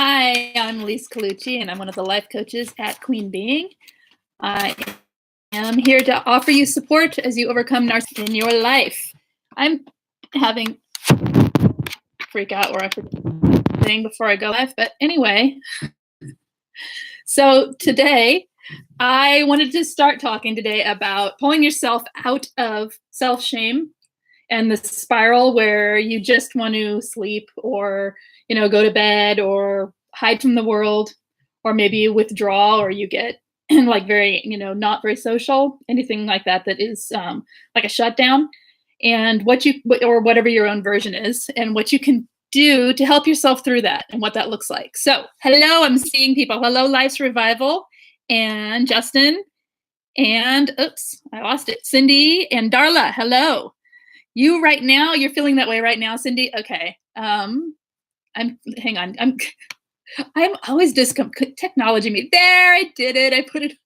Hi, I'm Lise Colucci, and I'm one of the life coaches at Queen Being. I am here to offer you support as you overcome narcissism in your life. I'm having freak out where I forget thing before I go live, but anyway. So today, I wanted to start talking today about pulling yourself out of self-shame and the spiral where you just want to sleep or go to bed or hide from the world, or maybe you withdraw or you get like very not very social, anything like that is like a shutdown, and or whatever your own version is, and what you can do to help yourself through that and what that looks like. So hello, I'm seeing people. Hello, Life's Revival and Justin and oops, I lost it. Cindy and Darla, hello. You right now, you're feeling that way right now, Cindy? Okay. Hang on. I'm always technology me. There, I did it. I did it.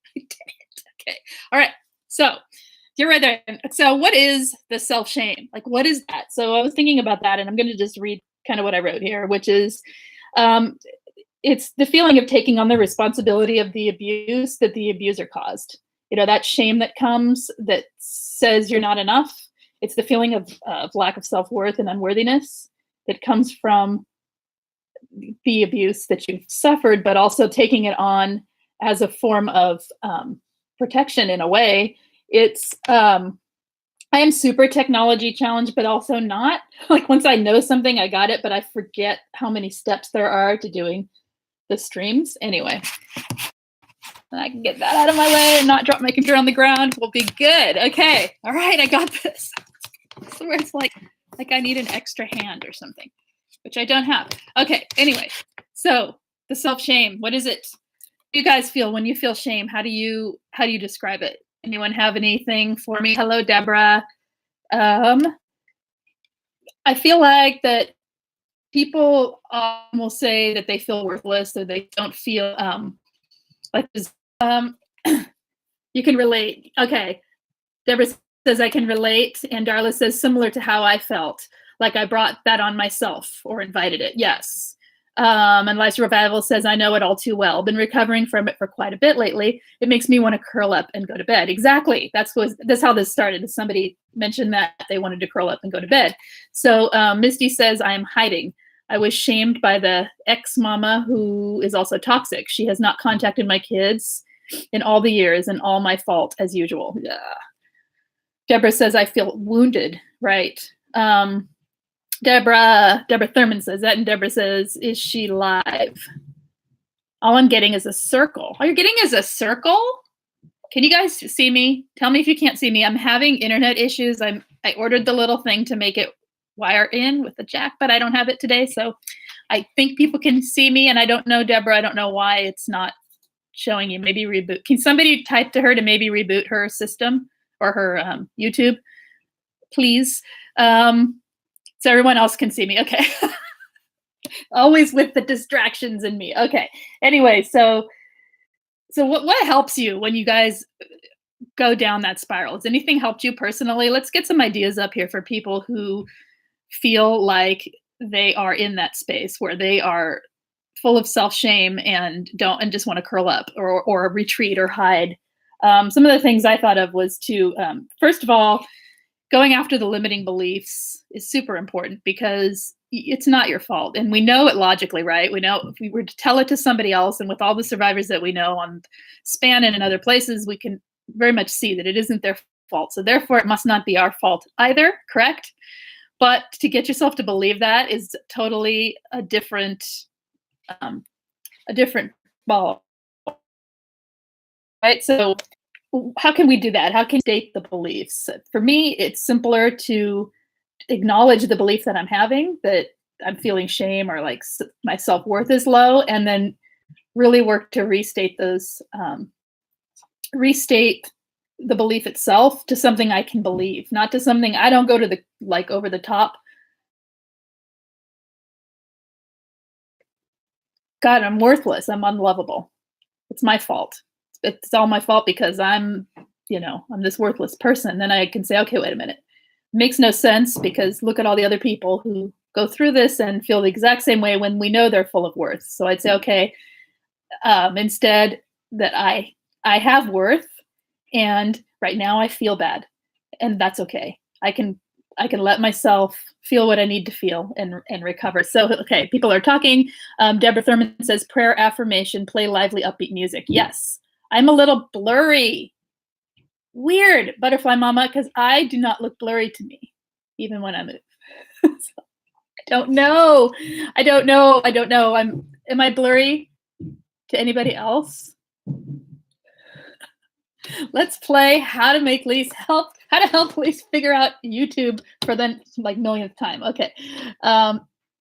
Okay. All right. So you're right there. So what is the self-shame? Like, what is that? So I was thinking about that, and I'm going to just read kind of what I wrote here, which is, it's the feeling of taking on the responsibility of the abuse that the abuser caused. That shame that comes that says you're not enough. It's the feeling of lack of self-worth and unworthiness that comes from the abuse that you've suffered, but also taking it on as a form of protection in a way. It's, I am super technology challenged, but also not. Like once I know something, I got it, but I forget how many steps there are to doing the streams. Anyway, I can get that out of my way and not drop my computer on the ground. We'll be good. Okay. All right. I got this. So where it's like I need an extra hand or something, which I don't have. Okay, anyway, so the self-shame, what is it? You guys feel when you feel shame? How do you describe it? Anyone have anything for me? Hello, Deborah. I feel like that people will say that they feel worthless, or they don't feel like this. You can relate. Okay, Deborah says I can relate, and Darla says similar to how I felt, like I brought that on myself or invited it. Yes. And Life's Revival says I know it all too well. Been recovering from it for quite a bit lately. It makes me want to curl up and go to bed. Exactly. That's how this started. Somebody mentioned that they wanted to curl up and go to bed. So Misty says I am hiding. I was shamed by the ex-mama who is also toxic. She has not contacted my kids in all the years, and all my fault as usual. Yeah. Deborah says I feel wounded. Right. Deborah Thurman says that, and Deborah says, is she live? All I'm getting is a circle. All you're getting is a circle? Can you guys see me? Tell me if you can't see me. I'm having internet issues. I ordered the little thing to make it wire in with the jack, but I don't have it today. So I think people can see me, and I don't know, Deborah, I don't know why it's not showing you. Maybe reboot. Can somebody type to her to maybe reboot her system or her YouTube, please? So everyone else can see me. Okay. Always with the distractions in me. Okay. Anyway, so what helps you when you guys go down that spiral? Has anything helped you personally? Let's get some ideas up here for people who feel like they are in that space where they are full of self-shame and just want to curl up or retreat or hide. Some of the things I thought of was to, first of all, going after the limiting beliefs is super important, because it's not your fault. And we know it logically, right? We know if we were to tell it to somebody else, and with all the survivors that we know on SPAN and in other places, we can very much see that it isn't their fault. So therefore, it must not be our fault either, correct? But to get yourself to believe that is totally a different ball, right? So how can we do that? How can we state the beliefs? For me, it's simpler to acknowledge the belief that I'm having, that I'm feeling shame or like my self-worth is low, and then really work to restate the belief itself to something I can believe, not to something I don't go to the over the top. God, I'm worthless. I'm unlovable. It's my fault. It's all my fault because I'm this worthless person. Then I can say, okay, wait a minute. It makes no sense, because look at all the other people who go through this and feel the exact same way when we know they're full of worth. So I'd say, okay, instead that I have worth, and right now I feel bad, and that's okay. I can let myself feel what I need to feel and recover. So okay, people are talking. Deborah Thurman says prayer, affirmation, play lively, upbeat music. Yes, I'm a little blurry. Weird, butterfly mama, because I do not look blurry to me, even when I move. So, I don't know. I don't know. Am I blurry to anybody else? Let's play how to help Lise figure out YouTube for the millionth time. Okay.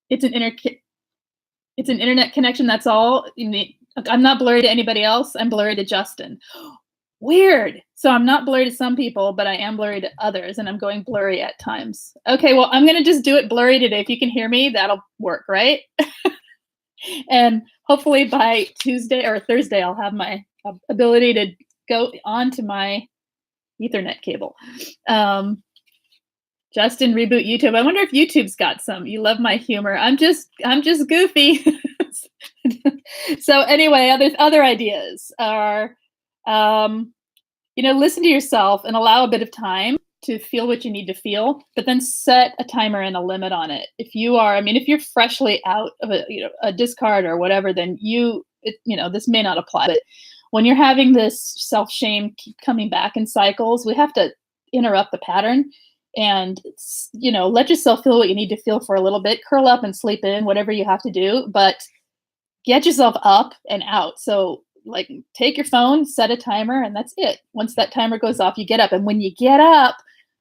It's an internet connection, that's all. I'm not blurry to anybody else. I'm blurry to Justin. Weird. So I'm not blurry to some people, but I am blurry to others, and I'm going blurry at times. Okay, well, I'm going to just do it blurry today. If you can hear me, that'll work, right? And hopefully by Tuesday or Thursday, I'll have my ability to go onto my Ethernet cable. Justin, reboot YouTube. I wonder if YouTube's got some. You love my humor. I'm just goofy. So anyway, other ideas are, listen to yourself and allow a bit of time to feel what you need to feel, but then set a timer and a limit on it. If you're freshly out of a discard or whatever, then this may not apply. But when you're having this self-shame keep coming back in cycles, we have to interrupt the pattern and, let yourself feel what you need to feel for a little bit, curl up and sleep in, whatever you have to do, but get yourself up and out. So take your phone, set a timer, and that's it. Once that timer goes off, you get up. And when you get up,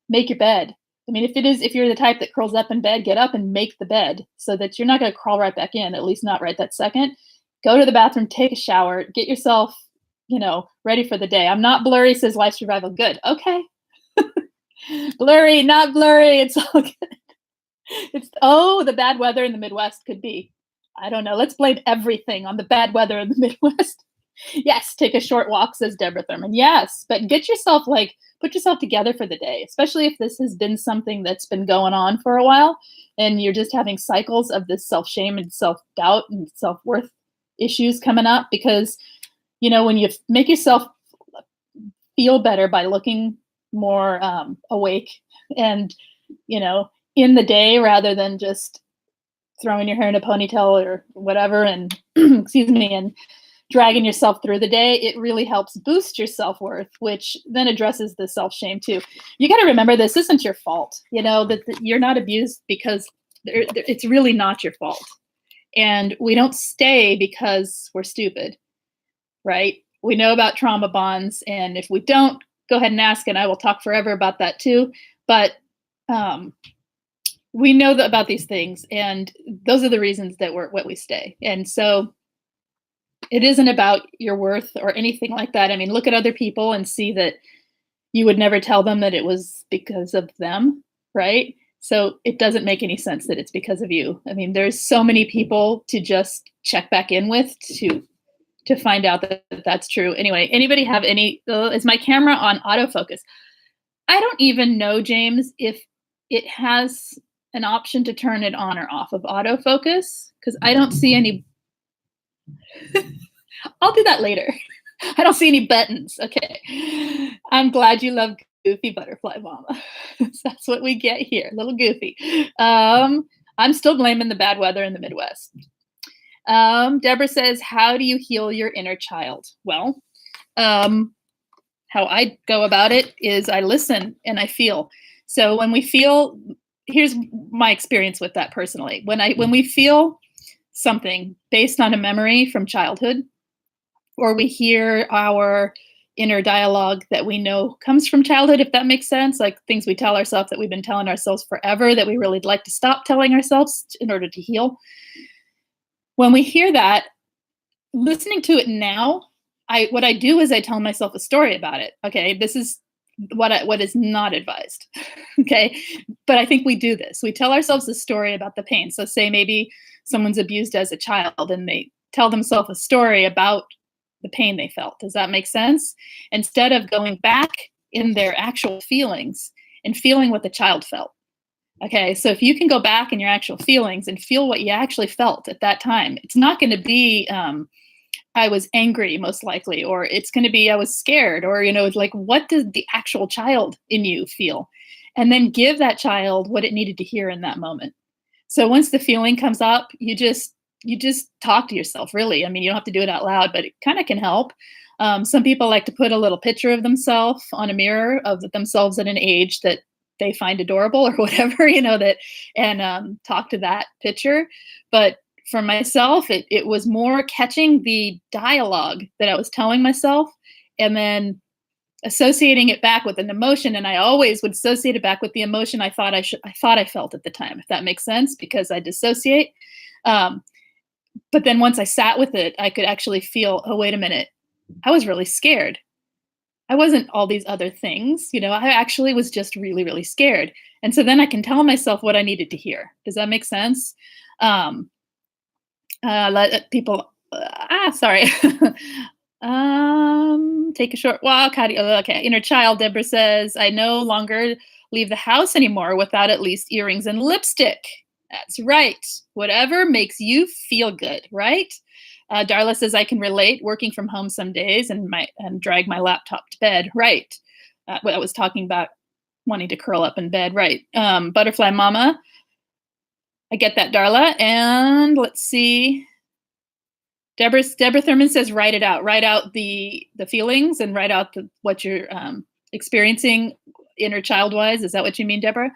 make your bed. I mean, if you're the type that curls up in bed, get up and make the bed so that you're not going to crawl right back in, at least not right that second. Go to the bathroom, take a shower, get yourself, ready for the day. I'm not blurry, says Life Survival. Good. Okay. Blurry, not blurry. It's all good. The bad weather in the Midwest could be. I don't know. Let's blame everything on the bad weather in the Midwest. Yes, take a short walk, says Deborah Thurman. Yes, but put yourself together for the day, especially if this has been something that's been going on for a while and you're just having cycles of this self-shame and self-doubt and self-worth issues coming up. Because, when you make yourself feel better by looking more awake and, in the day rather than just throwing your hair in a ponytail or whatever and and dragging yourself through the day, it really helps boost your self-worth, which then addresses the self-shame too. You got to remember, this isn't your fault, that you're not abused because it's really not your fault. And we don't stay because we're stupid, right? We know about trauma bonds, and if we don't, go ahead and ask, and I will talk forever about that too. But we know about these things, and those are the reasons that we stay. And so it isn't about your worth or anything like that. I mean, look at other people and see that you would never tell them that it was because of them, right? So it doesn't make any sense that it's because of you. I mean, there's so many people to just check back in with to find out that that's true. Anyway, anybody have is my camera on autofocus? I don't even know, James, if it has an option to turn it on or off of autofocus, because I don't see any. I'll do that later. I don't see any buttons. Okay. I'm glad you love goofy butterfly mama. That's what we get here. A little goofy. I'm still blaming the bad weather in the Midwest. Deborah says, how do you heal your inner child? Well, how I go about it is I listen and I feel. So when we feel, here's my experience with that personally. When we feel something based on a memory from childhood, or we hear our inner dialogue that we know comes from childhood, if that makes sense, like things we tell ourselves that we've been telling ourselves forever that we really like to stop telling ourselves in order to heal. When we hear that, listening to it now, what I do is I tell myself a story about it. Okay, this is what is not advised. Okay, but I think we do this. We tell ourselves a story about the pain. So say maybe someone's abused as a child and they tell themselves a story about the pain they felt. Does that make sense? Instead of going back in their actual feelings and feeling what the child felt. Okay, so if you can go back in your actual feelings and feel what you actually felt at that time, it's not going to be I was angry, most likely, or it's going to be I was scared, or it's like what did the actual child in you feel, and then give that child what it needed to hear in that moment. So once the feeling comes up, you just talk to yourself. Really, I mean, you don't have to do it out loud, but it kind of can help. Some people like to put a little picture of themselves on a mirror of themselves at an age that they find adorable or whatever, that, and talk to that picture. But for myself, it was more catching the dialogue that I was telling myself, and then associating it back with an emotion. And I always would associate it back with the emotion I thought I felt at the time, if that makes sense, because I dissociate. Um, but then once I sat with it, I could actually feel, oh, wait a minute, I was really scared. I wasn't all these other things, I actually was just really, really scared. And so then I can tell myself what I needed to hear. Does that make sense? Let people, sorry. Take a short walk. How do you, okay. Inner child, Deborah says, I no longer leave the house anymore without at least earrings and lipstick. That's right. Whatever makes you feel good, right? Darla says, I can relate working from home some days and drag my laptop to bed. Right. What I was talking about, wanting to curl up in bed. Right. Butterfly Mama. I get that, Darla. And let's see. Deborah Thurman says, write it out. Write out the feelings and write out what you're experiencing inner child-wise. Is that what you mean, Deborah?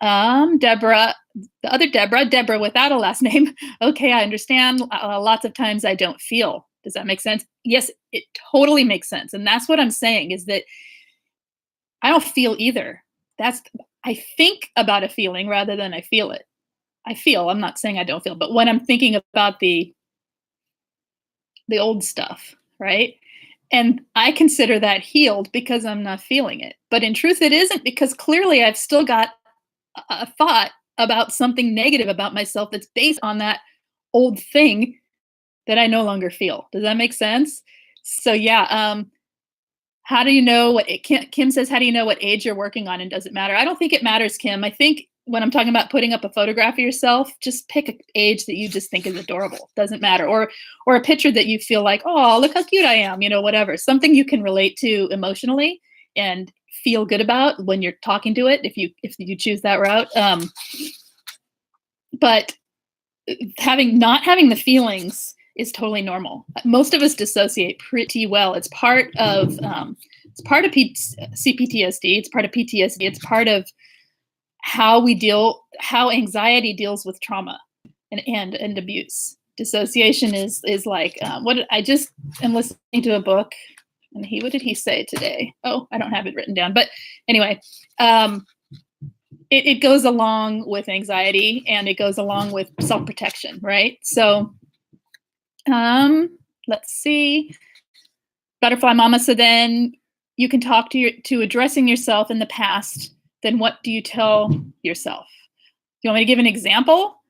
Deborah, the other Deborah without a last name. Okay, I understand. Lots of times I don't feel. Does that make sense? Yes, it totally makes sense. And that's what I'm saying, is that I don't feel either. I think about a feeling rather than I feel it. I feel, I'm not saying I don't feel, but when I'm thinking about the old stuff, right? And I consider that healed because I'm not feeling it. But in truth, it isn't, because clearly I've still got a thought about something negative about myself that's based on that old thing that I no longer feel. Does that make sense? So yeah, how do you know what Kim says, how do you know what age you're working on, and does it matter? I don't think it matters, Kim. I think when I'm talking about putting up a photograph of yourself, just pick an age that you just think is adorable. Doesn't matter. Or a picture that you feel like, oh, look how cute I am, whatever. Something you can relate to emotionally and feel good about when you're talking to it, if you choose that route. But not having the feelings is totally normal. Most of us dissociate pretty well. It's part of CPTSD. It's part of PTSD. It's part of how anxiety deals with trauma and abuse. Dissociation is like what I just am listening to a book, and what did he say today? Oh, I don't have it written down, but anyway, it goes along with anxiety, and it goes along with self-protection, right? So let's see. Butterfly Mama, so then you can talk to addressing yourself in the past. Then what do you tell yourself? You want me to give an example?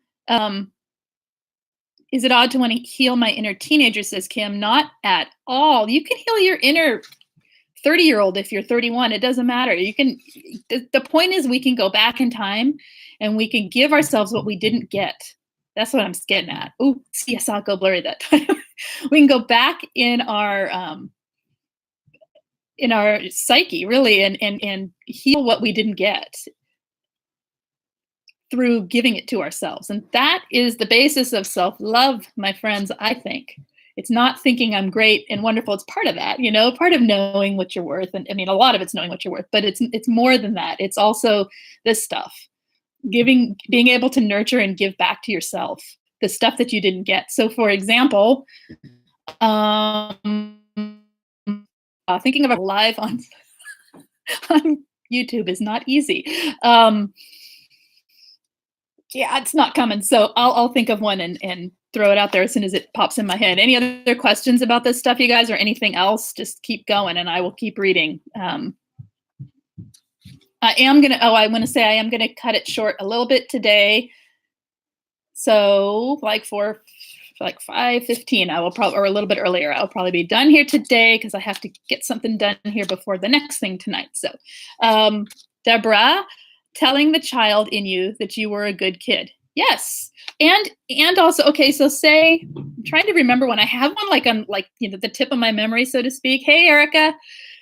Is it odd to want to heal my inner teenager, says Kim? Not at all. You can heal your inner 30-year-old if you're 31. It doesn't matter. The point is, we can go back in time and we can give ourselves what we didn't get. That's what I'm getting at. Oh, see, I saw it go blurry that time. We can go back in our psyche, really, and heal what we didn't get through giving it to ourselves. And that is the basis of self-love, my friends, I think. It's not thinking I'm great and wonderful. It's part of that, part of knowing what you're worth. And I mean, a lot of it's knowing what you're worth, but it's more than that. It's also this stuff, being able to nurture and give back to yourself the stuff that you didn't get. So for example, thinking of a live on YouTube is not easy. Yeah, it's not coming. So I'll think of one and throw it out there as soon as it pops in my head. Any other questions about this stuff, you guys, or anything else? Just keep going and I will keep reading. I want to say I am going to cut it short a little bit today. So like 5:15, I will probably, or a little bit earlier, I'll probably be done here today because I have to get something done here before the next thing tonight. So Deborah, telling the child in you that you were a good kid. Yes. And also, okay, so say I'm trying to remember when I have one like on like, the tip of my memory, so to speak. Hey, Erica.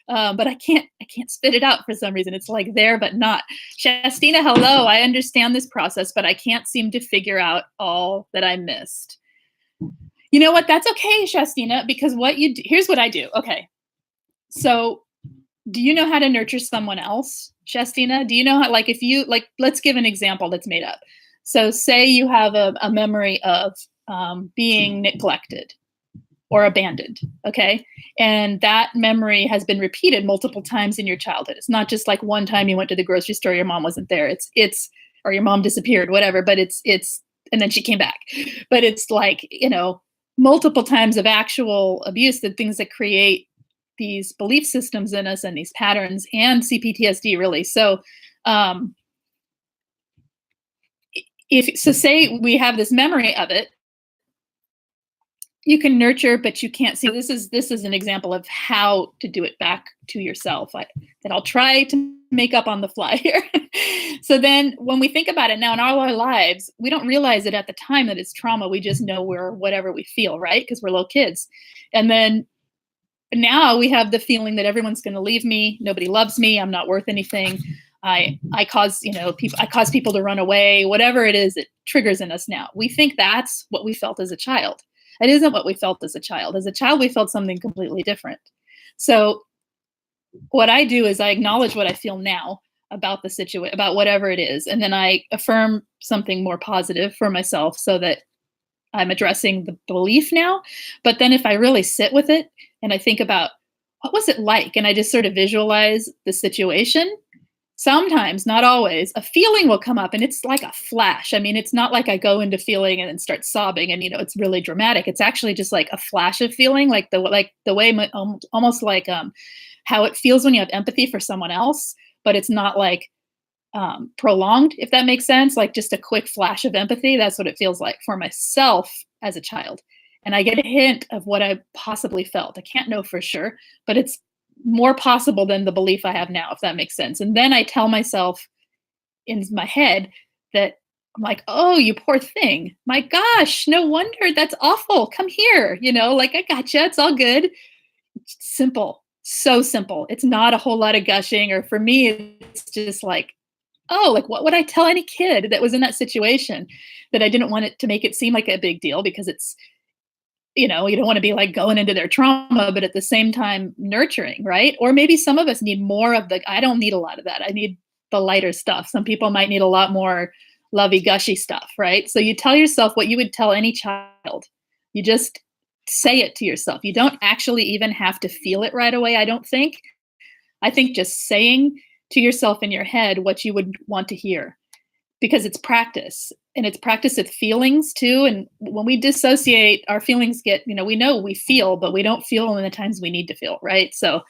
But I can't spit it out for some reason. It's like there, but not. Shastina, hello. I understand this process, but I can't seem to figure out all that I missed. You know what? That's okay, Shastina, because what you do, here's what I do. Okay. So do you know how to nurture someone else, Shastina? Do you know how, like, if you, like, let's give an example that's made up. So say you have a memory of being neglected or abandoned, okay? And that memory has been repeated multiple times in your childhood. It's not just like one time you went to the grocery store, your mom wasn't there. It's or your mom disappeared, whatever, but it's and then she came back. But it's like, multiple times of actual abuse, the things that create these belief systems in us and these patterns and CPTSD really. So say we have this memory of it, you can nurture, but you can't see. This is an example of how to do it back to yourself that I'll try to make up on the fly here. So then when we think about it now in all our lives, we don't realize it at the time that it's trauma. We just know we're whatever we feel, right? Because we're little kids. And then now we have the feeling that everyone's going to leave me. Nobody loves me. I'm not worth anything. I cause people to run away, whatever it is, it triggers in us now. We think that's what we felt as a child. It isn't what we felt as a child. As a child, we felt something completely different. So what I do is I acknowledge what I feel now about the situation, about whatever it is. And then I affirm something more positive for myself so that I'm addressing the belief now. But then if I really sit with it and I think about what was it like, and I just sort of visualize the situation, sometimes, not always, a feeling will come up and it's like a flash. I mean, it's not like I go into feeling and then start sobbing and, it's really dramatic. It's actually just like a flash of feeling, like the way almost like how it feels when you have empathy for someone else, but it's not like prolonged, if that makes sense, like just a quick flash of empathy. That's what it feels like for myself as a child. And I get a hint of what I possibly felt. I can't know for sure, but it's more possible than the belief I have now, if that makes sense. And then I tell myself in my head that I'm like, oh, you poor thing. My gosh, no wonder. That's awful. Come here. Like, I gotcha. It's all good. It's simple. So simple. It's not a whole lot of gushing. Or for me, it's just like, oh, like what would I tell any kid that was in that situation that I didn't want it to make it seem like a big deal, because it's, you don't want to be like going into their trauma, but at the same time nurturing, right? Or maybe some of us need more of I don't need a lot of that. I need the lighter stuff. Some people might need a lot more lovey gushy stuff, right? So you tell yourself what you would tell any child. You just say it to yourself. You don't actually even have to feel it right away, I don't think. I think just saying to yourself in your head what you would want to hear, because it's practice, and it's practice with feelings too. And when we dissociate, our feelings get, we know we feel, but we don't feel in the times we need to feel, right? So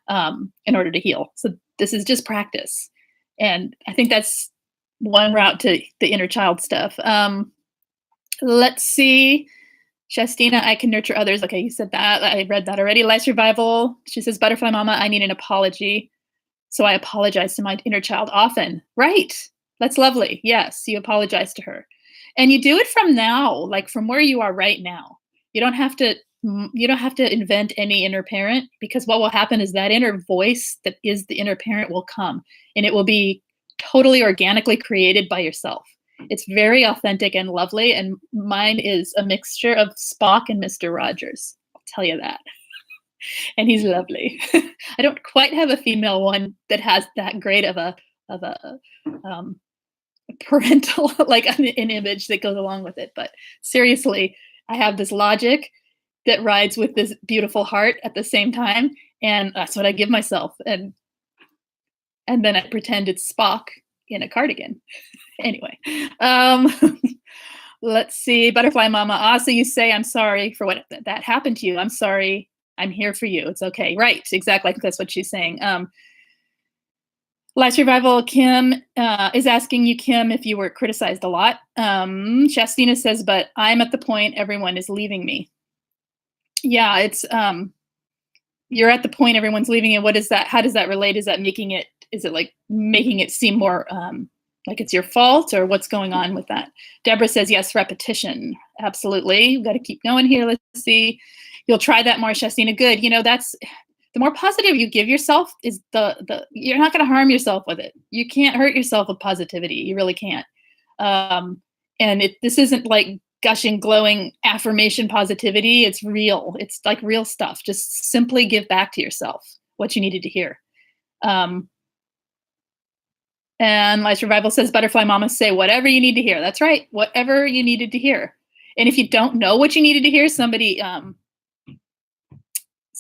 in order to heal. So this is just practice. And I think that's one route to the inner child stuff. Let's see. Shastina, I can nurture others. Okay, you said that. I read that already. Life Survival. She says, Butterfly Mama, I need an apology. So I apologize to my inner child often. Right. That's lovely. Yes, you apologize to her. And you do it from now, like from where you are right now. You don't have to invent any inner parent, because what will happen is that inner voice that is the inner parent will come, and it will be totally organically created by yourself. It's very authentic and lovely, and mine is a mixture of Spock and Mr. Rogers. I'll tell you that. And he's lovely. I don't quite have a female one that has that great of a parental, like an image that goes along with it. But seriously, I have this logic that rides with this beautiful heart at the same time, and that's what I give myself. And then I pretend it's Spock in a cardigan. Anyway, let's see. Butterfly Mama. So you say, I'm sorry for what that happened to you. I'm sorry. I'm here for you. It's okay. Right. Exactly. I think that's what she's saying. Life Survival. Kim is asking you, Kim, if you were criticized a lot. Shastina says, but I'm at the point everyone is leaving me. Yeah, it's you're at the point everyone's leaving, and what is that? How does that relate? Is that making it? Is it like making it seem more Like it's your fault, or what's going on with that? Deborah says, yes, repetition. Absolutely. We've got to keep going here. Let's see. You'll try that more, Shastina. Good. That's the more positive you give yourself is the you're not going to harm yourself with it. You can't hurt yourself with positivity. You really can't. And this isn't like gushing, glowing affirmation positivity. It's real. It's like real stuff. Just simply give back to yourself what you needed to hear. And Life's Revival says, Butterfly Mama, say whatever you need to hear. That's right. Whatever you needed to hear. And if you don't know what you needed to hear, somebody,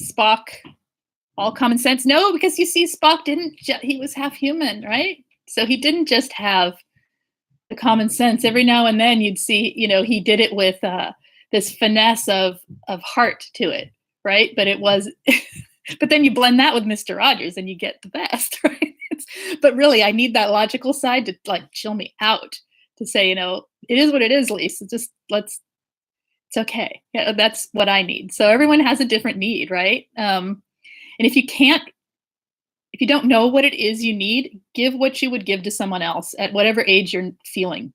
Spock, all common sense. No, because you see, Spock he was half human, right? So he didn't just have the common sense. Every now and then you'd see, he did it with this finesse of heart to it, right? But it was, but then you blend that with Mr. Rogers and you get the best, right? But really, I need that logical side to like chill me out, to say, it is what it is, Lise. Just it's okay. Yeah, that's what I need. So everyone has a different need, right? And if you don't know what it is you need, give what you would give to someone else at whatever age you're feeling.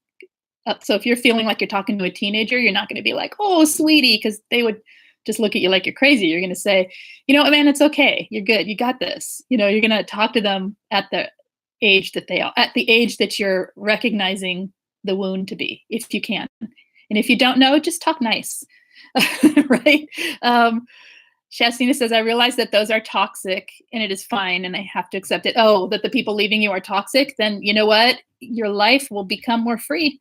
So if you're feeling like you're talking to a teenager, you're not going to be like, oh, sweetie, because they would just look at you like you're crazy. You're going to say, man, it's okay. You're good. You got this. You're going to talk to them at the age that they are, at the age that you're recognizing the wound to be, if you can. And if you don't know, just talk nice, right? Shastina says, I realize that those are toxic and it is fine and I have to accept it. Oh, that the people leaving you are toxic? Then you know what? Your life will become more free.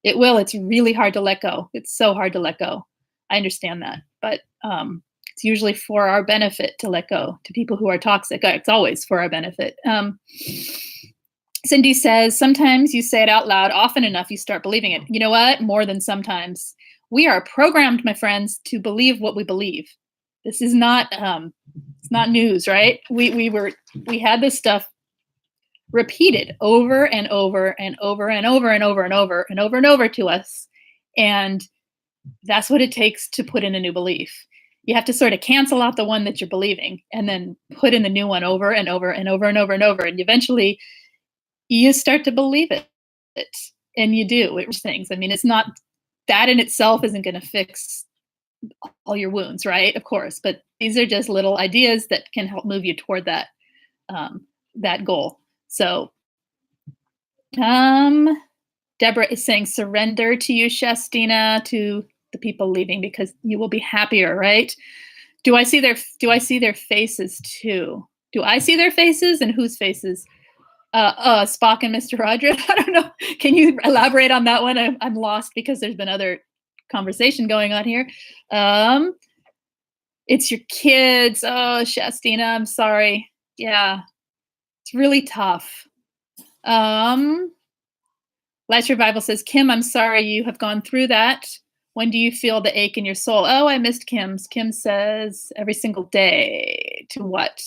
It will. It's really hard to let go. It's so hard to let go. I understand that. But it's usually for our benefit to let go to people who are toxic. It's always for our benefit. Cindy says, sometimes you say it out loud often enough, you start believing it. You know what? More than sometimes. We are programmed, my friends, to believe what we believe. This is not it's not news, right? We had this stuff repeated over and over and over and over and over and over and over and over to us. And that's what it takes to put in a new belief. You have to sort of cancel out the one that you're believing and then put in the new one over and over and over and over and over. And eventually you start to believe it. And you do. It things. I mean, it's not that in itself isn't going to fix all your wounds, right? Of course. But these are just little ideas that can help move you toward that that goal. So Deborah is saying, surrender to you, Shastina, to the people leaving, because you will be happier, right? Do I see their faces too? Do I see their faces, and whose faces? Spock and Mr. Rogers. I don't know. Can you elaborate on that one? I'm lost because there's been other conversation going on here. It's your kids. Oh, Shastina, I'm sorry. Yeah, it's really tough. Last Revival says, Kim, I'm sorry you have gone through that. When do you feel the ache in your soul? Oh, I missed Kim's. Kim says every single day. To what?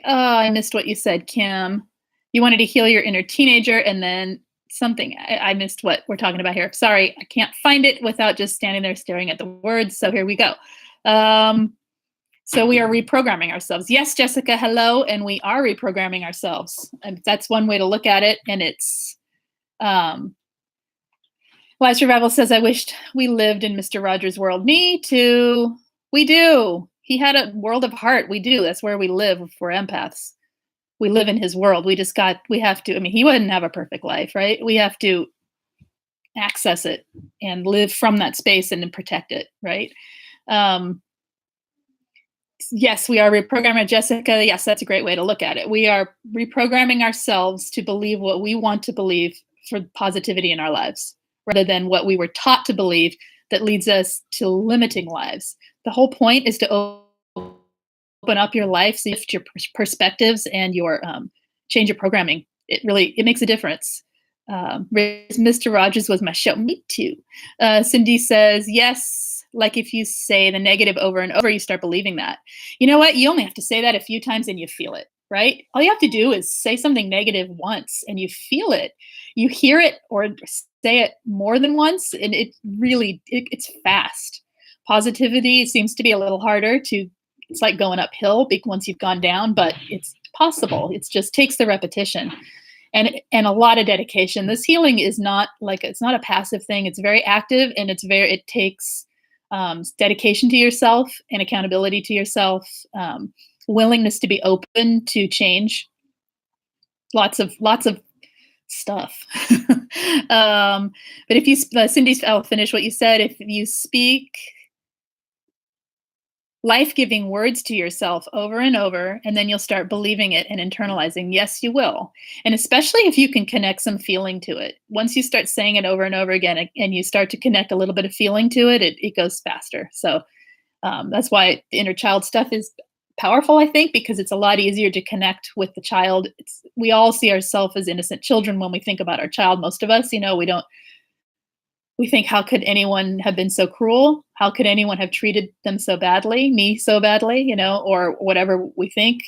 Oh, I missed what you said, Kim. You wanted to heal your inner teenager and then something. I missed what we're talking about here. Sorry, I can't find it without just standing there staring at the words. So here we go. So we are reprogramming ourselves. Yes, Jessica, hello. And we are reprogramming ourselves. And that's one way to look at it. And it's, Last Revival says, I wished we lived in Mr. Rogers' world. Me too. We do. He had a world of heart. We do. That's where we live for empaths. We live in his world. We have to, I mean, he wouldn't have a perfect life, right? We have to access it and live from that space and then protect it, right? Yes, we are reprogramming, Jessica. Yes, that's a great way to look at it. We are reprogramming ourselves to believe what we want to believe for positivity in our lives, rather than what we were taught to believe that leads us to limiting lives. The whole point is to open up your life, so you shift your perspectives and your change your programming. It makes a difference. Mr. Rogers was my show. Me too. Cindy says, yes, like if you say the negative over and over, you start believing that. You know what? You only have to say that a few times and you feel it, right? All you have to do is say something negative once and you feel it. You hear it or say it more than once, and it's fast. Positivity seems to be a little harder it's like going uphill once you've gone down, but it's possible. It just takes the repetition. and a lot of dedication. This healing is not like, it's not a passive thing. It's very active, and it takes dedication to yourself and accountability to yourself, willingness to be open to change. Lots of stuff. But if you, Cindy, I'll finish what you said. If you speak life-giving words to yourself over and over, and then you'll start believing it and internalizing. Yes, you will. And especially if you can connect some feeling to it. Once you start saying it over and over again, and you start to connect a little bit of feeling to it, it goes faster. So that's why the inner child stuff is powerful, I think, because it's a lot easier to connect with the child. We all see ourselves as innocent children when we think about our child. Most of us, we think, how could anyone have been so cruel? How could anyone have treated them so badly, me so badly, or whatever we think.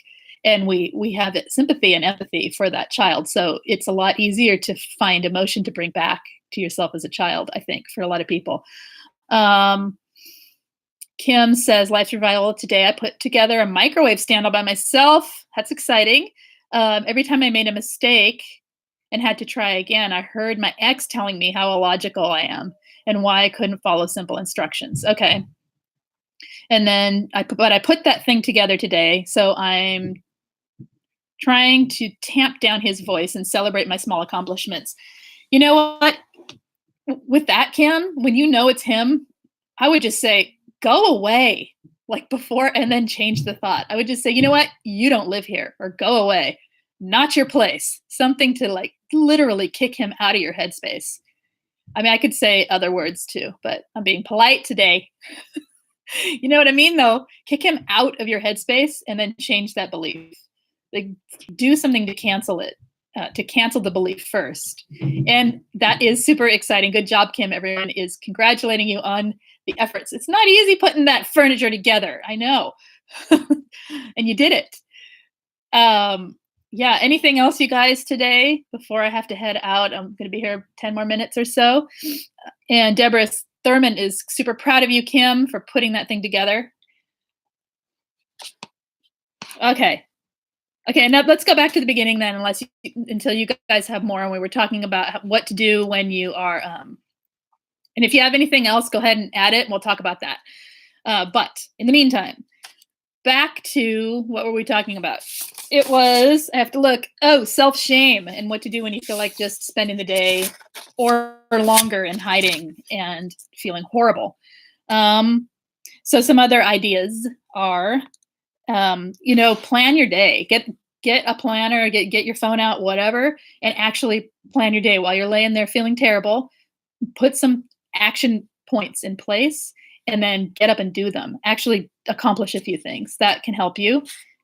And we have sympathy and empathy for that child. So it's a lot easier to find emotion to bring back to yourself as a child, I think, for a lot of people. Kim says, life survival today. I put together a microwave stand all by myself. That's exciting. Every time I made a mistake and had to try again, I heard my ex telling me how illogical I am and why I couldn't follow simple instructions. Okay. And then I put that thing together today. So I'm trying to tamp down his voice and celebrate my small accomplishments. You know what? With that, Kim, when you know it's him, I would just say, go away, like before, and then change the thought. I would just say, you know what? You don't live here, or go away. Not your place. Something to like literally kick him out of your headspace. I mean, I could say other words too, but I'm being polite today. You know what I mean, though? Kick him out of your headspace and then change that belief. Like, do something to cancel it, to cancel the belief first. And that is super exciting. Good job, Kim. Everyone is congratulating you on the efforts. It's not easy putting that furniture together. I know. And you did it. Yeah. Anything else, you guys, today before I have to head out? I'm going to be here 10 more minutes or so. And Deborah Thurman is super proud of you, Kim, for putting that thing together. Okay. Okay. Now let's go back to the beginning then, until you guys have more. And we were talking about what to do when you are, and if you have anything else, go ahead and add it and we'll talk about that. But in the meantime, back to what were we talking about? It was, I have to look, self-shame and what to do when you feel like just spending the day or longer in hiding and feeling horrible. So some other ideas are, plan your day. Get a planner, get your phone out, whatever, and actually plan your day while you're laying there feeling terrible. Put some action points in place and then get up and do them. Actually accomplish a few things that can help you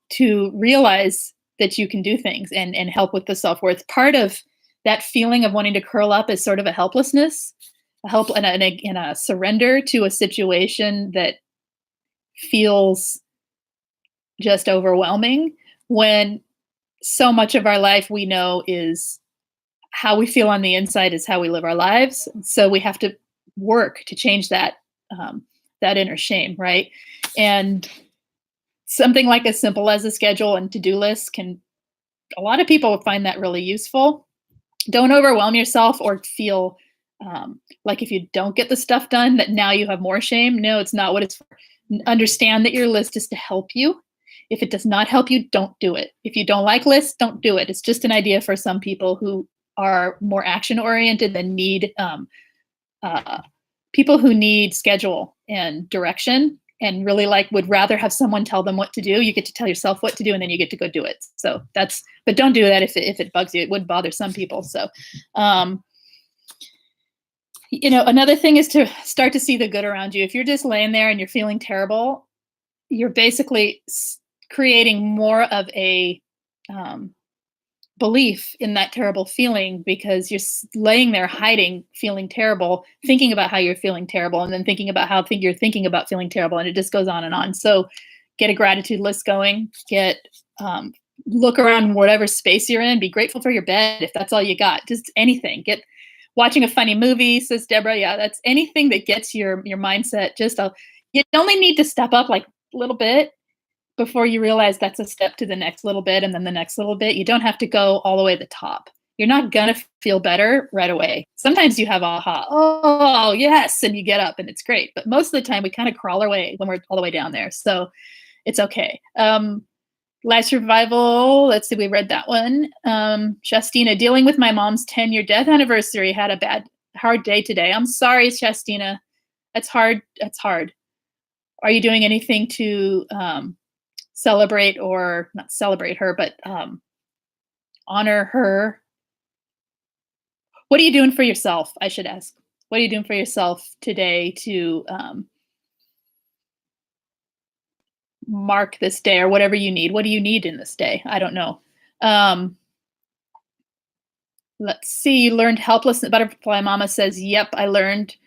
to realize that you can do things and help with the self-worth. Part of that feeling of wanting to curl up is sort of a helplessness, and a surrender to a situation that feels just overwhelming, when so much of our life we know is how we feel on the inside is how we live our lives. So we have to work to change that inner shame, right? And something like as simple as a schedule and to-do list a lot of people find that really useful. Don't overwhelm yourself or feel like if you don't get the stuff done that now you have more shame. No, it's not what it's for. Understand that your list is to help you. If it does not help you, don't do it. If you don't like lists, don't do it. It's just an idea for some people who are more action oriented and need people who need schedule and direction and really would rather have someone tell them what to do. You get to tell yourself what to do and then you get to go do it. So but don't do that if it bugs you. It would bother some people. So, another thing is to start to see the good around you. If you're just laying there and you're feeling terrible, you're basically creating more of a belief in that terrible feeling, because you're laying there hiding, feeling terrible, thinking about how you're feeling terrible, and then thinking about how you're thinking about feeling terrible, and it just goes on and on. So get a gratitude list going, look around whatever space you're in, be grateful for your bed if that's all you got, just anything. Watching a funny movie, says Deborah. Yeah, that's anything that gets your mindset you only need to step up like a little bit before you realize that's a step to the next little bit and then the next little bit. You don't have to go all the way to the top. you're not gonna feel better right away. Sometimes you have aha, oh yes, and you get up and it's great. But most of the time we kind of crawl our way when we're all the way down there. So it's okay. Life survival. Let's see, we read that one. Shastina, dealing with my mom's 10-year death anniversary, had a hard day today. I'm sorry, Shastina. That's hard. That's hard. Are you doing anything to celebrate, or not celebrate her, but honor her? What are you doing for yourself? I should ask. What are you doing for yourself today to mark this day, or whatever you need? What do you need in this day? I don't know. Let's see. Learned helplessness. Butterfly Mama says, "Yep, I learned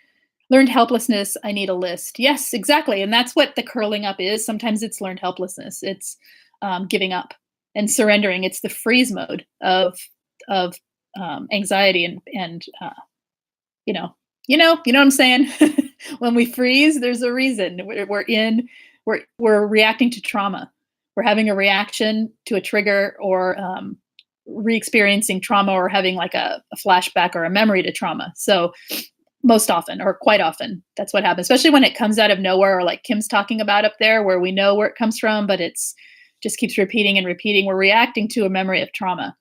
helplessness. I need a list." Yes, exactly. And that's what the curling up is. Sometimes it's learned helplessness. It's giving up and surrendering. It's the freeze mode of anxiety and what I'm saying. When we freeze, there's a reason. We're reacting to trauma. We're having a reaction to a trigger, or re-experiencing trauma, or having like a flashback or a memory to trauma. So most often, or quite often, that's what happens, especially when it comes out of nowhere, or like Kim's talking about up there, where we know where it comes from, but it's just keeps repeating and repeating. We're reacting to a memory of trauma.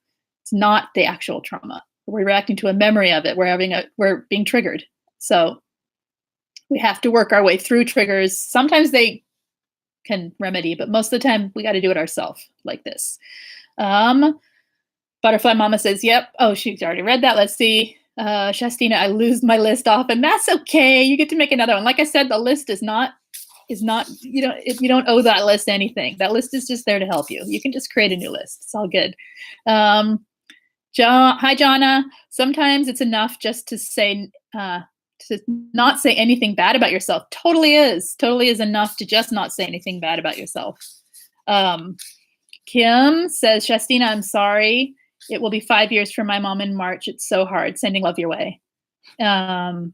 It's not the actual trauma. We're reacting to a memory of it. We're being triggered. So we have to work our way through triggers. Sometimes they can remedy, but most of the time we got to do it ourselves, like this. Butterfly Mama says, "Yep." Oh, she's already read that. Let's see. Shastina, I lose my list off, and that's okay. You get to make another one. Like I said, the list is not, you don't owe that list anything. That list is just there to help you. You can just create a new list. It's all good. Hi, Jonna. Sometimes it's enough just to say, to not say anything bad about yourself. Totally is enough to just not say anything bad about yourself. Kim says, "Shastina, I'm sorry. It will be 5 years for my mom in March. It's so hard. Sending love your way." And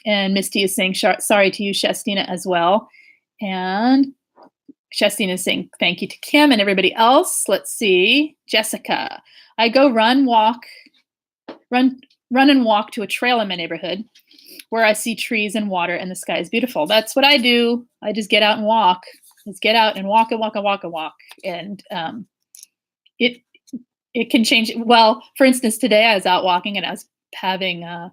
Misty is saying, "Sorry to you, Shastina," as well. And Shastina is saying thank you to Kim and everybody else. Let's see. Jessica, I go run and walk to a trail in my neighborhood where I see trees and water, and the sky is beautiful. That's what I do. I just get out and walk. Just get out and walk and walk and walk and walk. And it can change. Well, for instance, today I was out walking and I was having a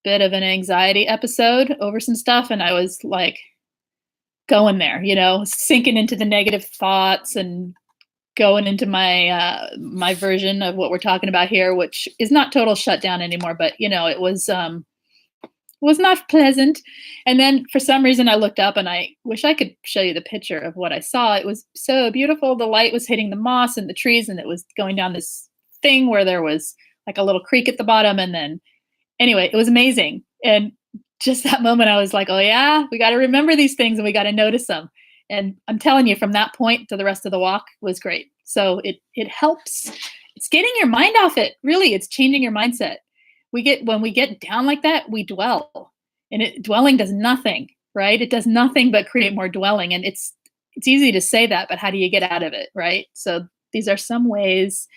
bit of an anxiety episode over some stuff, and I was like going there, sinking into the negative thoughts and going into my version of what we're talking about here, which is not total shutdown anymore, but it was not pleasant. And then for some reason I looked up, and I wish I could show you the picture of what I saw. It was so beautiful. The light was hitting the moss and the trees, and it was going down this thing where there was like a little creek at the bottom. And then anyway, it was amazing. And just that moment I was like, oh yeah, we got to remember these things and we got to notice them. And I'm telling you, from that point to the rest of the walk was great. So it helps. It's getting your mind off it. Really, it's changing your mindset. When we get down like that, we dwell, and dwelling does nothing, right? It does nothing but create more dwelling. And it's easy to say that, but how do you get out of it, right? So these are some ways.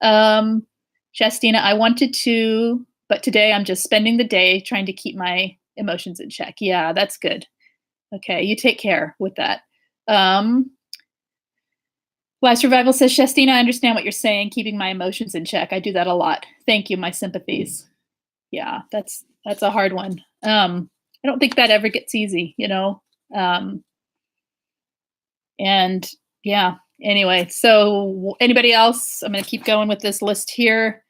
Shastina, I wanted to, but today I'm just spending the day trying to keep my emotions in check. Yeah, that's good. Okay, you take care with that. Life Survival says, "Shastina, I understand what you're saying, keeping my emotions in check. I do that a lot. Thank you, my sympathies." Yeah, that's a hard one. I don't think that ever gets easy, and yeah, anyway, so anybody else? I'm going to keep going with this list here.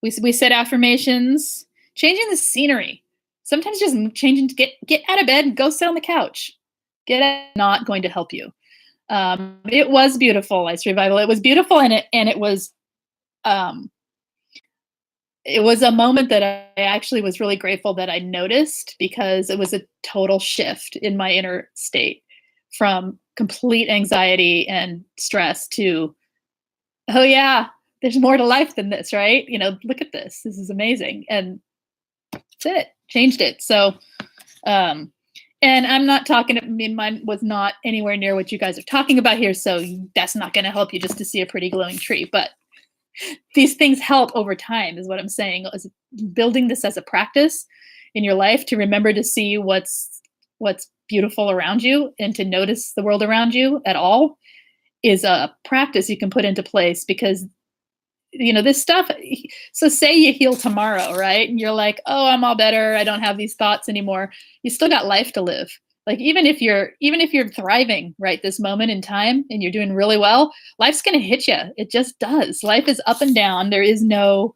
We said affirmations, changing the scenery. Sometimes just changing to get out of bed and go sit on the couch. Not going to help you. It was beautiful, Life Revival. It was beautiful, and it was a moment that I actually was really grateful that I noticed, because it was a total shift in my inner state from complete anxiety and stress to, oh yeah, there's more to life than this, right? Look at this. This is amazing. And that's it. Changed it. So, and I'm not talking, mine was not anywhere near what you guys are talking about here. So that's not going to help you just to see a pretty glowing tree, but These things help over time is what I'm saying, is building this as a practice in your life to remember to see what's beautiful around you and to notice the world around you at all is a practice you can put into place because this stuff. So say you heal tomorrow, right? And you're like, oh, I'm all better, I don't have these thoughts anymore. You still got life to live. Like even if you're thriving right this moment in time and you're doing really well, life's going to hit you. It just does. Life is up and down. There's no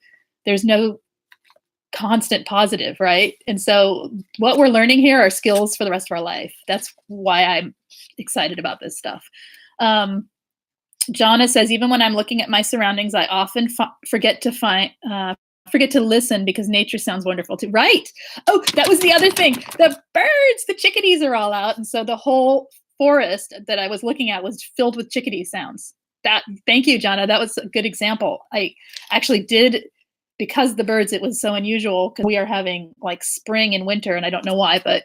constant positive, right? And so what we're learning here are skills for the rest of our life. That's why I'm excited about this stuff. Jonna says, even when I'm looking at my surroundings, I often forget to listen because nature sounds wonderful too. Right. Oh, that was the other thing. The birds, the chickadees are all out. And so the whole forest that I was looking at was filled with chickadee sounds. Thank you, Jonna. That was a good example. I actually did, because the birds, it was so unusual because we are having like spring and winter and I don't know why, but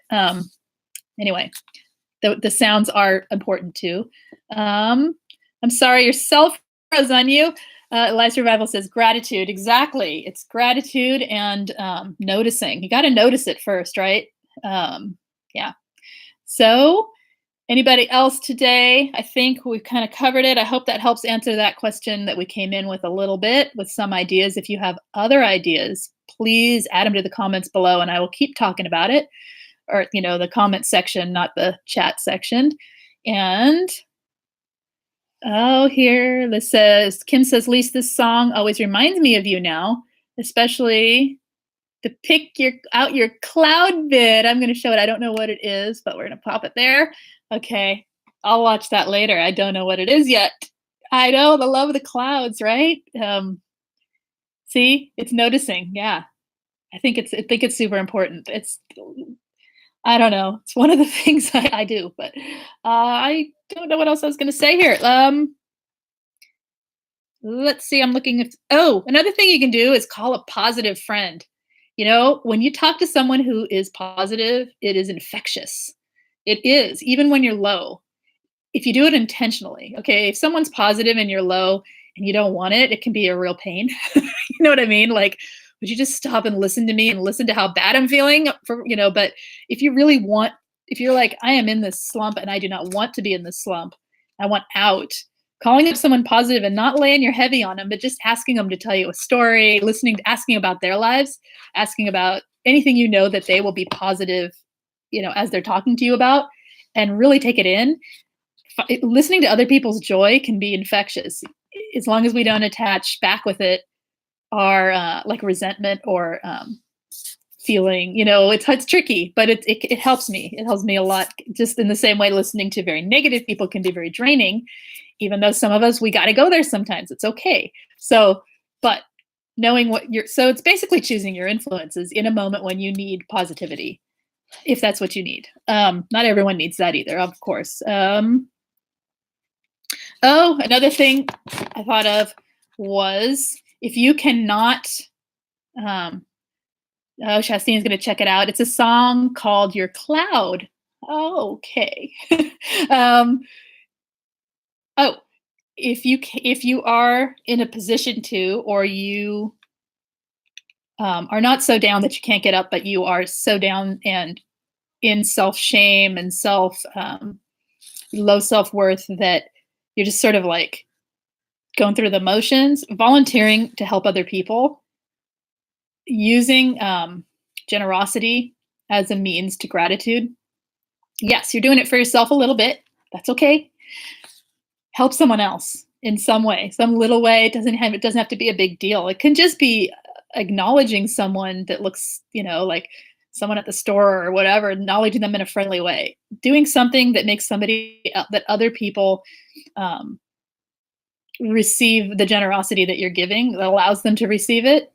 anyway, the sounds are important too. I'm sorry, your self froze on you. Lise Revival says gratitude. Exactly. It's gratitude and noticing. You got to notice it first, right? Yeah. So anybody else today? I think we've kind of covered it. I hope that helps answer that question that we came in with a little bit, with some ideas. If you have other ideas, please add them to the comments below and I will keep talking about it. Or, the comment section, not the chat section. And here, Kim says, Lise, this song always reminds me of you now, especially to pick out your cloud vid. I'm going to show it. I don't know what it is, but we're going to pop it there. Okay. I'll watch that later. I don't know what it is yet. I know, the love of the clouds, right? See, it's noticing. Yeah. I think it's super important. I don't know. It's one of the things I do, but I don't know what else I was going to say here. Let's see. I'm looking at. Oh, another thing you can do is call a positive friend. When you talk to someone who is positive, it is infectious. It is, even when you're low. If you do it intentionally, okay. If someone's positive and you're low and you don't want it, it can be a real pain. You know what I mean? Like, would you just stop and listen to me and listen to how bad I'm feeling but if you're like, I am in this slump and I do not want to be in this slump, I want out, calling up someone positive and not laying your heavy on them, but just asking them to tell you a story, asking about their lives, asking about anything that they will be positive, as they're talking to you about, and really take it in. Listening to other people's joy can be infectious as long as we don't attach back with it or like resentment or feeling. It's tricky, but it helps me. It helps me a lot. Just in the same way, listening to very negative people can be very draining, even though some of us, we got to go there sometimes. It's okay. So, but knowing so it's basically choosing your influences in a moment when you need positivity, if that's what you need. Not everyone needs that either, of course. Another thing I thought of was, if you cannot, Shastine's going to check it out. It's a song called Your Cloud. Oh, okay. If you are in a position to, or you are not so down that you can't get up, but you are so down and in self-shame and low self-worth that you're just sort of like going through the motions, volunteering to help other people, using generosity as a means to gratitude. Yes, you're doing it for yourself a little bit. That's okay. Help someone else in some way, some little way. It doesn't have to be a big deal. It can just be acknowledging someone that looks, like someone at the store or whatever, acknowledging them in a friendly way, doing something that makes that other people receive the generosity that you're giving, that allows them to receive it,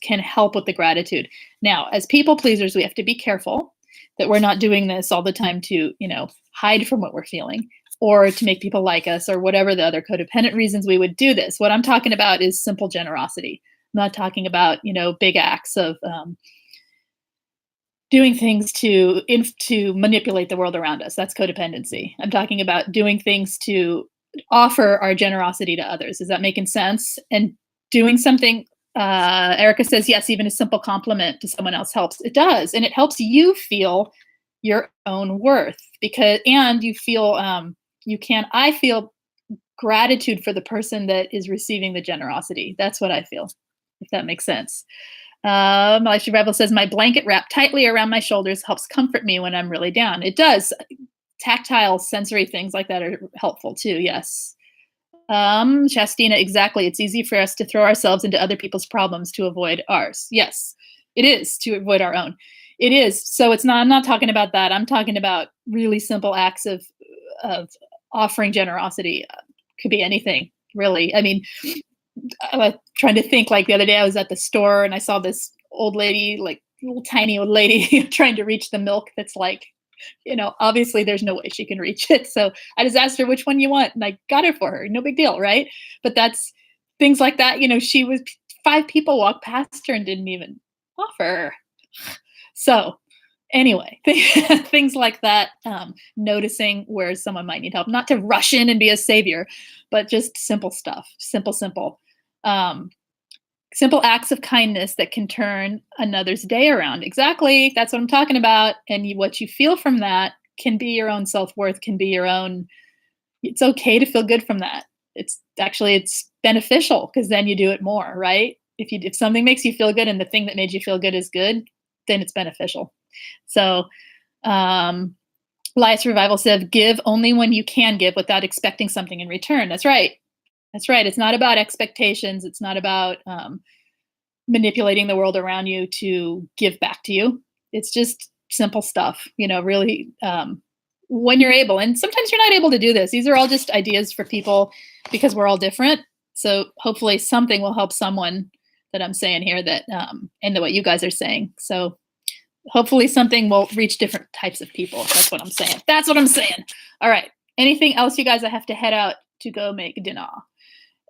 can help with the gratitude. Now, as people pleasers, we have to be careful that we're not doing this all the time to, hide from what we're feeling or to make people like us or whatever the other codependent reasons we would do this. What I'm talking about is simple generosity. I'm not talking about, big acts of doing things to manipulate the world around us. That's codependency. I'm talking about doing things to offer our generosity to others. Is that making sense? And doing something, Erica says, yes, even a simple compliment to someone else helps. It does. And it helps you feel your own worth and you feel, I feel gratitude for the person that is receiving the generosity. That's what I feel, if that makes sense. Alicia Rebel says, my blanket wrapped tightly around my shoulders helps comfort me when I'm really down. It does. Tactile, sensory things like that are helpful too. Yes. Shastina, exactly. It's easy for us to throw ourselves into other people's problems to avoid ours. Yes, it is to avoid our own. It is. So I'm not talking about that. I'm talking about really simple acts of offering generosity. Could be anything, really. I mean, I was trying to think, like the other day I was at the store and I saw this old lady, like little tiny old lady trying to reach the milk that's like, obviously there's no way she can reach it. So I just asked her which one you want and I got it for her. No big deal, right? But that's things like that. She was 5 people walked past her and didn't even offer. So anyway, things like that, noticing where someone might need help, not to rush in and be a savior, but just simple stuff, simple acts of kindness that can turn another's day around. Exactly. That's what I'm talking about. And what you feel from that can be your own self-worth, can be your own. It's okay to feel good from that. It's beneficial because then you do it more, right? If something makes you feel good and the thing that made you feel good is good, then it's beneficial. So, Life Revival said, give only when you can give without expecting something in return. That's right. That's right. It's not about expectations. It's not about manipulating the world around you to give back to you. It's just simple stuff, really, when you're able. And sometimes you're not able to do this. These are all just ideas for people because we're all different. So hopefully something will help someone that I'm saying here that, and what you guys are saying. So hopefully something will reach different types of people. That's what I'm saying. That's what I'm saying. All right. Anything else, you guys? I have to head out to go make dinner.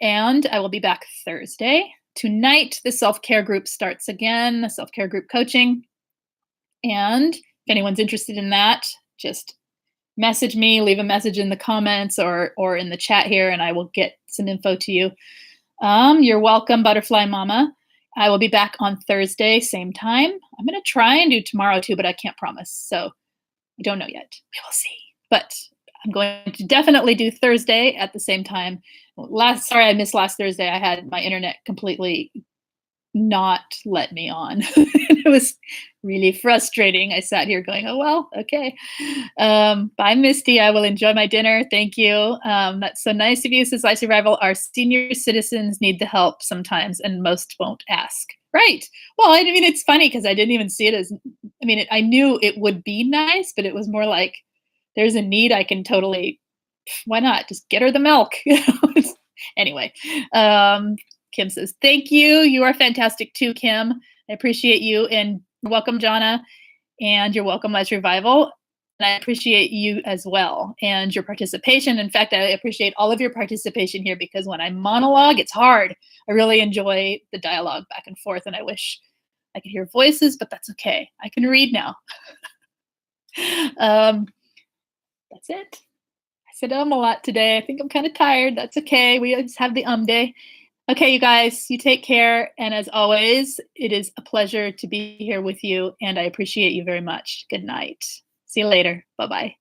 And I will be back Thursday. Tonight, the self-care group starts again, the self-care group coaching. And if anyone's interested in that, just message me, leave a message in the comments or in the chat here, and I will get some info to you. You're welcome, Butterfly Mama. I will be back on Thursday, same time. I'm going to try and do tomorrow too, but I can't promise. So I don't know yet. We will see. But I'm going to definitely do Thursday at the same time. Sorry, I missed last Thursday. I had my internet completely not let me on. It was really frustrating. I sat here going, oh, well, okay. Bye, Misty. I will enjoy my dinner. Thank you. That's so nice of you, says Life Survival. Our senior citizens need the help sometimes, and most won't ask. Right. Well, I mean, it's funny because I didn't even see it as, I knew it would be nice, but it was more like, there's a need, I can totally, why not? Just get her the milk. Anyway, Kim says, thank you. You are fantastic too, Kim. I appreciate you. And welcome, Jonna. And you're welcome, Life Revival. And I appreciate you as well and your participation. In fact, I appreciate all of your participation here because when I monologue, it's hard. I really enjoy the dialogue back and forth. And I wish I could hear voices, but that's okay. I can read now. That's it. I said a lot today. I think I'm kind of tired. That's okay. We just have the day. Okay, you guys, you take care. And as always, it is a pleasure to be here with you. And I appreciate you very much. Good night. See you later. Bye-bye.